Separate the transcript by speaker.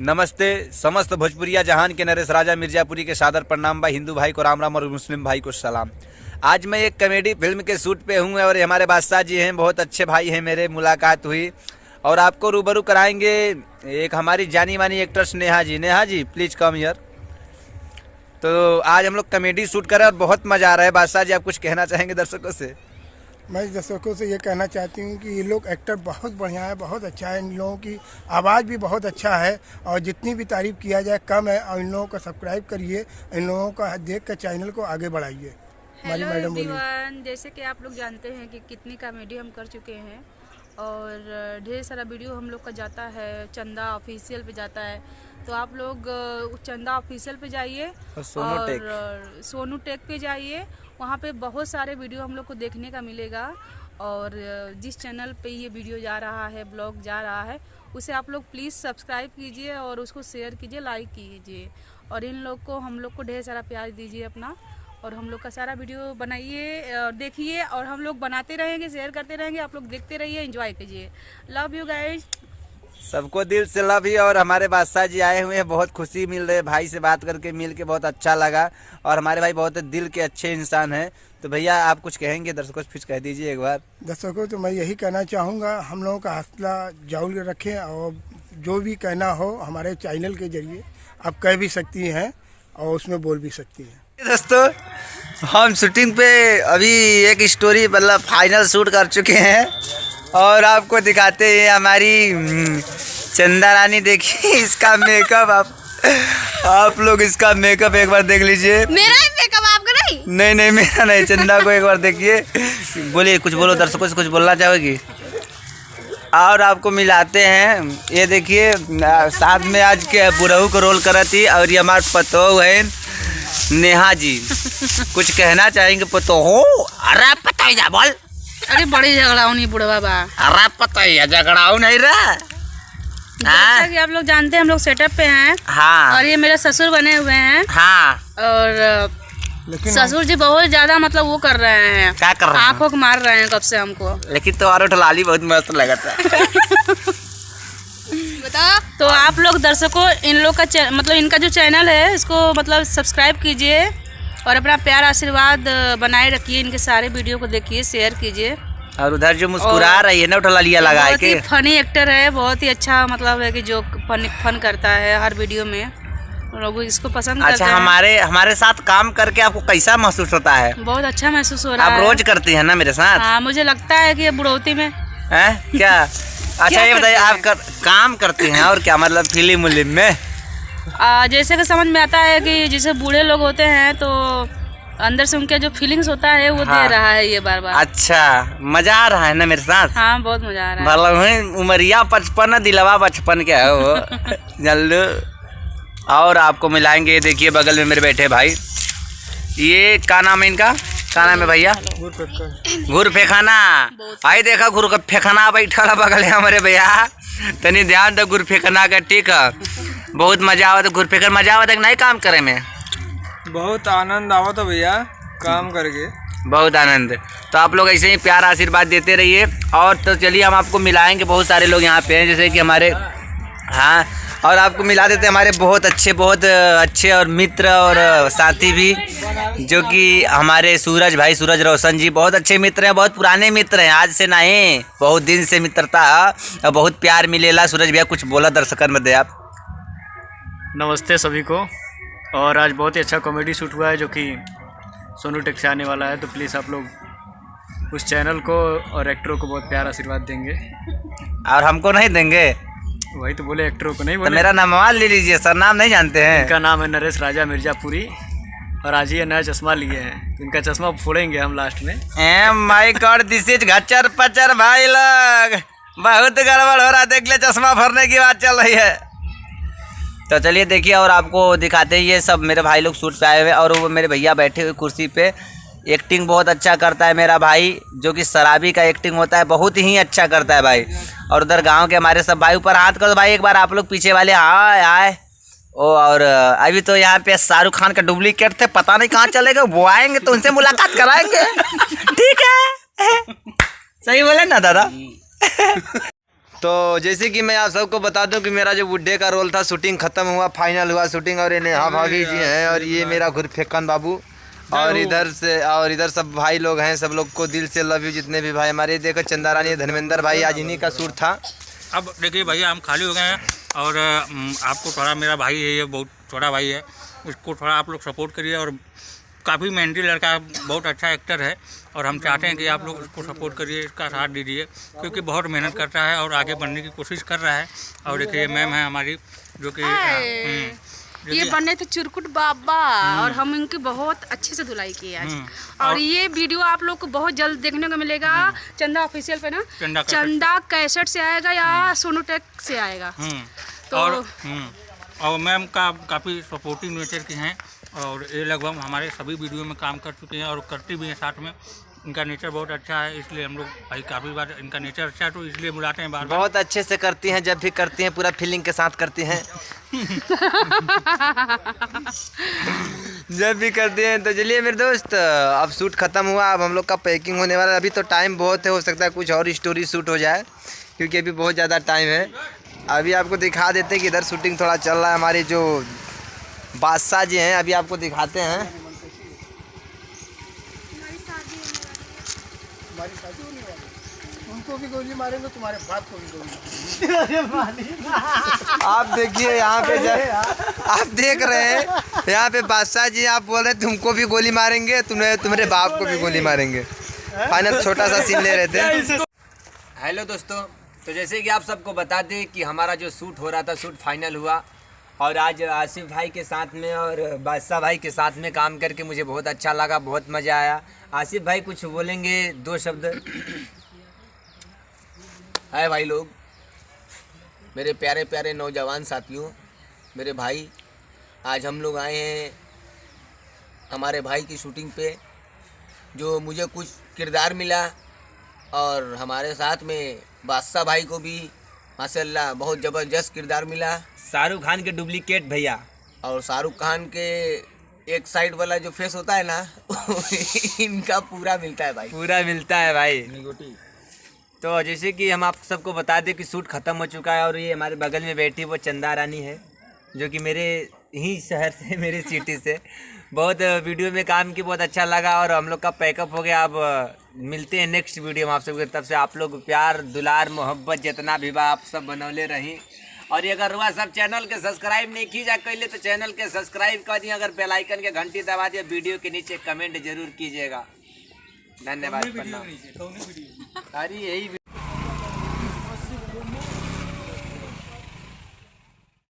Speaker 1: नमस्ते समस्त भोजपुरिया जहान के नरेश राजा मिर्जापुरी के सादर प्रणाम भाई। हिंदू भाई को राम राम और मुस्लिम भाई को सलाम। आज मैं एक कॉमेडी फिल्म के शूट पे हूँ और हमारे बादशाह जी हैं, बहुत अच्छे भाई हैं, मेरे मुलाकात हुई और आपको रूबरू कराएंगे एक हमारी जानी मानी actress Neha ji. Neha ji please come here. तो आज हम लोग कॉमेडी शूट कर रहे हैं और बहुत मज़ा आ रहा है। बादशाह जी आप कुछ कहना चाहेंगे दर्शकों से?
Speaker 2: मैं दर्शकों से ये कहना चाहती हूँ कि ये लोग एक्टर बहुत बढ़िया है, बहुत अच्छा है। इन लोगों की आवाज़ भी बहुत अच्छा है और जितनी भी तारीफ़ किया जाए कम है। और इन लोगों को सब्सक्राइब करिए, इन लोगों का देख कर चैनल को आगे बढ़ाइए।
Speaker 3: हेलो एवरीवन, जैसे कि आप लोग जानते हैं कि कितनी कॉमेडी हम कर चुके हैं और ढेर सारा वीडियो हम लोग का जाता है, चंदा ऑफिशियल पे जाता है। तो आप लोग चंदा ऑफिशियल पे जाइए और सोनू टेक पे जाइए, वहाँ पे बहुत सारे वीडियो हम लोग को देखने का मिलेगा। और जिस चैनल पे ये वीडियो जा रहा है, ब्लॉग जा रहा है, उसे आप लोग प्लीज़ सब्सक्राइब कीजिए और उसको शेयर कीजिए, लाइक कीजिए और इन लोग को हम लोग को ढेर सारा प्यार दीजिए अपना। और हम लोग का सारा वीडियो बनाइए और देखिए और हम लोग बनाते रहेंगे, शेयर करते रहेंगे, आप लोग देखते रहिए, एंजॉय कीजिए। लव यू गाइज,
Speaker 1: सबको दिल से लव ही। और हमारे बादशाह जी आए हुए हैं, बहुत खुशी मिल रही है, भाई से बात करके मिल के बहुत अच्छा लगा और हमारे भाई बहुत दिल के अच्छे इंसान हैं। तो भैया आप कुछ कहेंगे दर्शकों से? फिर कह दीजिए एक बार।
Speaker 2: दर्शकों तो मैं यही कहना चाहूँगा, हम लोगों का हौसला जाऊल रखें और जो भी कहना हो हमारे चैनल के जरिए आप कह भी सकती हैं और उसमें बोल भी सकती हैं।
Speaker 1: दोस्तों हम शूटिंग पे अभी एक स्टोरी मतलब फाइनल शूट कर चुके हैं और आपको दिखाते हैं हमारी चंदा रानी। देखिए इसका मेकअप, आप लोग इसका मेकअप एक बार देख लीजिए।
Speaker 3: मेरा ही मेकअप आपका नहीं?
Speaker 1: नहीं मेरा नहीं, चंदा को एक बार देखिए। बोलिए, कुछ बोलो दर्शकों से, कुछ बोलना चाहोगी? और आपको मिलाते हैं, ये देखिए साथ में आज के बुढ़ऊ को रोल करा थी और ये हमारे पतो है नेहा जी। कुछ कहना चाहेंगे पतो हो? अरे पता ही जा बोल।
Speaker 3: अरे बड़ी झगड़ाऊ नहीं बुढ़वा बा।
Speaker 1: अरे पता ही है, झगड़ाऊ नहीं रहा।
Speaker 3: जैसा कि आप लोग जानते हैं हम लोग सेटअप पे हैं।
Speaker 1: हाँ।
Speaker 3: और ये मेरे ससुर बने हुए हैं।
Speaker 1: हाँ।
Speaker 3: और ससुर जी बहुत ज्यादा मतलब वो कर रहे हैं,
Speaker 1: क्या कर रहे हैं?
Speaker 3: आँखों को मार रहे हैं कब से हमको।
Speaker 1: लेकिन तुम्हारा ठलाली बहुत मस्त लगा था।
Speaker 3: बता। तो आप लोग दर्शकों इन लोग का मतलब इनका जो चैनल है इसको मतलब सब्सक्राइब कीजिए और अपना प्यार आशीर्वाद बनाए रखिए। इनके सारे वीडियो को देखिए, शेयर कीजिए। और
Speaker 1: उधर जो मुस्कुरा रही है ना ठलालिया लगा के,
Speaker 3: बहुत ही फनी एक्टर है, बहुत ही अच्छा मतलब है कि जो फन करता है हर वीडियो में, लोग इसको पसंद करते हैं।
Speaker 1: हमारे साथ काम करके आपको कैसा महसूस होता है?
Speaker 3: बहुत अच्छा महसूस हो रहा है।
Speaker 1: आप रोज करती हैं ना मेरे साथ?
Speaker 3: हाँ, मुझे लगता है कि ये बुढ़ौती में
Speaker 1: है क्या? अच्छा ये बताइए, आप काम करती हैं और क्या मतलब फिल्म में?
Speaker 3: जैसे कि समझ में आता है कि जैसे बूढ़े लोग होते हैं तो अंदर से उनके जो फीलिंग्स होता है वो दे रहा है ये बार बार।
Speaker 1: अच्छा, मजा आ रहा है ना मेरे साथ?
Speaker 3: हाँ, बहुत मजा आ रहा है।
Speaker 1: मतलब उमरिया 55 दिलवा 55 क्या है वो। जल्द और आपको मिलाएंगे। देखिए बगल में मेरे बैठे भाई, ये क्या नाम है इनका? क्या नाम है भैया? घुर फेखाना। आई देखा घुर का फेखाना बैठा बगल है हमारे भैया। तनी ध्यान दो घुर फेखाना का, ठीक है? बहुत मजा आवत, घुर फेंकर मजा आवत नहीं काम करे में?
Speaker 4: बहुत आनंद आवत है भैया काम करके, बहुत
Speaker 1: आनंद। तो आप लोग ऐसे ही प्यार आशीर्वाद देते रहिए। और तो चलिए हम आपको मिलाएंगे, बहुत सारे लोग यहाँ पे हैं जैसे कि हमारे, हाँ, और आपको मिला देते हैं हमारे बहुत अच्छे और मित्र और साथी भी, जो कि हमारे सूरज भाई, सूरज रोशन जी बहुत अच्छे मित्र हैं, बहुत पुराने मित्र हैं, आज से नहीं बहुत दिन से मित्रता और बहुत प्यार मिलेला। सूरज भैया कुछ बोला दर्शकों में दे आप।
Speaker 5: नमस्ते सभी को। और आज बहुत ही अच्छा कॉमेडी शूट हुआ है जो कि सोनू टेक से आने वाला है, तो प्लीज़ आप लोग उस चैनल को और एक्टरों को बहुत प्यार आशीर्वाद देंगे।
Speaker 1: और हमको नहीं देंगे?
Speaker 5: वही तो बोले, एक्टरों को नहीं बोले।
Speaker 1: तो मेरा नाम ले लीजिए सर, नाम नहीं जानते हैं?
Speaker 5: इनका नाम है नरेश राजा मिर्जापुरी और आज ही नया चश्मा लिए हैं, इनका चश्मा फोड़ेंगे हम लास्ट में।
Speaker 1: माय गॉड, दिस इज घचर पचर भाई लोग, बहुत गड़बड़ हो रहा, देख ले चश्मा फोड़ने की बात चल रही है। तो चलिए देखिए और आपको दिखाते हैं, ये सब मेरे भाई लोग शूट पे आए हुए और वो मेरे भैया बैठे हुए कुर्सी पे। एक्टिंग बहुत अच्छा करता है मेरा भाई, जो कि शराबी का एक्टिंग होता है, बहुत ही अच्छा करता है भाई। और उधर गांव के हमारे सब भाई, ऊपर हाथ कर दो भाई एक बार आप लोग पीछे वाले, आए ओ। और अभी तो यहाँ पे शाहरुख खान का डुप्लीकेट थे, पता नहीं कहाँ चले गए, वो आएंगे तो उनसे मुलाकात कराएंगे। ठीक है, सही बोले ना दादा? तो जैसे कि मैं आप सबको बता दूं कि मेरा जो बुड्ढे का रोल था शूटिंग खत्म हुआ, फाइनल हुआ शूटिंग। और ये नेहा भाभी जी हैं और ये मेरा गुरफेकन बाबू और इधर सब भाई लोग हैं। सब लोग को दिल से लव यू जितने भी भाई हमारे। देखो चंदा रानी, धर्मेंद्र भाई, आज इन्हीं का शूट था।
Speaker 6: अब देखिए भैया हम खाली हो गए हैं और आपको थोड़ा, मेरा भाई है ये, बहुत छोटा भाई है, इसको थोड़ा आप लोग सपोर्ट करिए। और काफ़ी मेहनती लड़का है, बहुत अच्छा एक्टर है और हम चाहते हैं कि आप लोग इसको सपोर्ट करिए, इसका साथ दीजिए, क्योंकि बहुत मेहनत करता है और आगे बढ़ने की कोशिश कर रहा है। और देखिए मैम है हमारी जो कि
Speaker 3: ये बने थे चुरकुट बाबा और हम इनकी बहुत अच्छे से धुलाई की आज। और ये वीडियो आप लोग को बहुत जल्द देखने को मिलेगा चंदा ऑफिशियल पे ना, चंदा कैसेट से आएगा या सोनोटेक से आएगा। तो
Speaker 6: और मैम का काफ़ी सपोर्टिव नेचर के हैं और ये लगभग हमारे सभी वीडियो में काम कर चुके हैं और करती भी हैं साथ में। इनका नेचर बहुत अच्छा है, इसलिए हम लोग भाई काफ़ी बार, इनका नेचर अच्छा है तो इसलिए बुलाते हैं बार बार।
Speaker 1: बहुत अच्छे से करती हैं, जब भी करती हैं पूरा फीलिंग के साथ करती हैं। जब भी करते हैं। तो चलिए मेरे दोस्त, अब शूट ख़त्म हुआ, अब हम लोग का पैकिंग होने वाला है। अभी तो टाइम बहुत है, हो सकता है कुछ और स्टोरी शूट हो जाए क्योंकि अभी बहुत ज़्यादा टाइम है। अभी आपको दिखा देते हैं कि इधर शूटिंग थोड़ा चल रहा है। हमारे जो बादशाह जी हैं अभी आपको दिखाते हैं।
Speaker 2: हमारी शादी होने वाली, उनको भी गोली मारेंगे, तुम्हारे बाप को भी गोली
Speaker 1: आप देखिए यहाँ पे आप देख रहे हैं यहाँ पे बादशाह जी, आप बोल रहे तुमको भी गोली मारेंगे, तुम्हारे बाप को भी गोली मारेंगे। फाइनल छोटा सा सीन ले रहे थे। हेलो दोस्तों, तो जैसे कि आप सबको बता दें कि हमारा जो शूट हो रहा था, शूट फाइनल हुआ और आज आसिफ भाई के साथ में और बादशाह भाई के साथ में काम करके मुझे बहुत अच्छा लगा, बहुत मज़ा आया। आसिफ भाई कुछ बोलेंगे, 2 शब्द? है भाई लोग, मेरे प्यारे प्यारे नौजवान साथियों, मेरे भाई, आज हम लोग आए हैं हमारे भाई की शूटिंग पे, जो मुझे कुछ किरदार मिला और हमारे साथ में बादशाह भाई को भी माशाल्लाह बहुत ज़बरदस्त किरदार मिला। शाहरुख खान के डुप्लीकेट भैया, और शाहरुख खान के एक साइड वाला जो फेस होता है ना इनका पूरा मिलता है भाई, पूरा मिलता है भाई। तो जैसे कि हम आप सबको बता दें कि शूट ख़त्म हो चुका है और ये हमारे बगल में बैठी वो चंदा रानी है, जो कि मेरे ही शहर से, मेरे सिटी से। बहुत वीडियो में काम की, बहुत अच्छा लगा और हम लोग का पैकअप हो गया। अब मिलते हैं नेक्स्ट वीडियो में आप सबके तरफ से। आप लोग प्यार दुलार मोहब्बत जितना भी बा आप सब बनौले रहीं। और ये अगर हुआ सब चैनल के सब्सक्राइब नहीं की जा कैले तो चैनल के सब्सक्राइब कर दिए, अगर बेल आइकन के घंटी दबा दिए, वीडियो के नीचे कमेंट जरूर कीजिएगा। धन्यवाद। अरे यही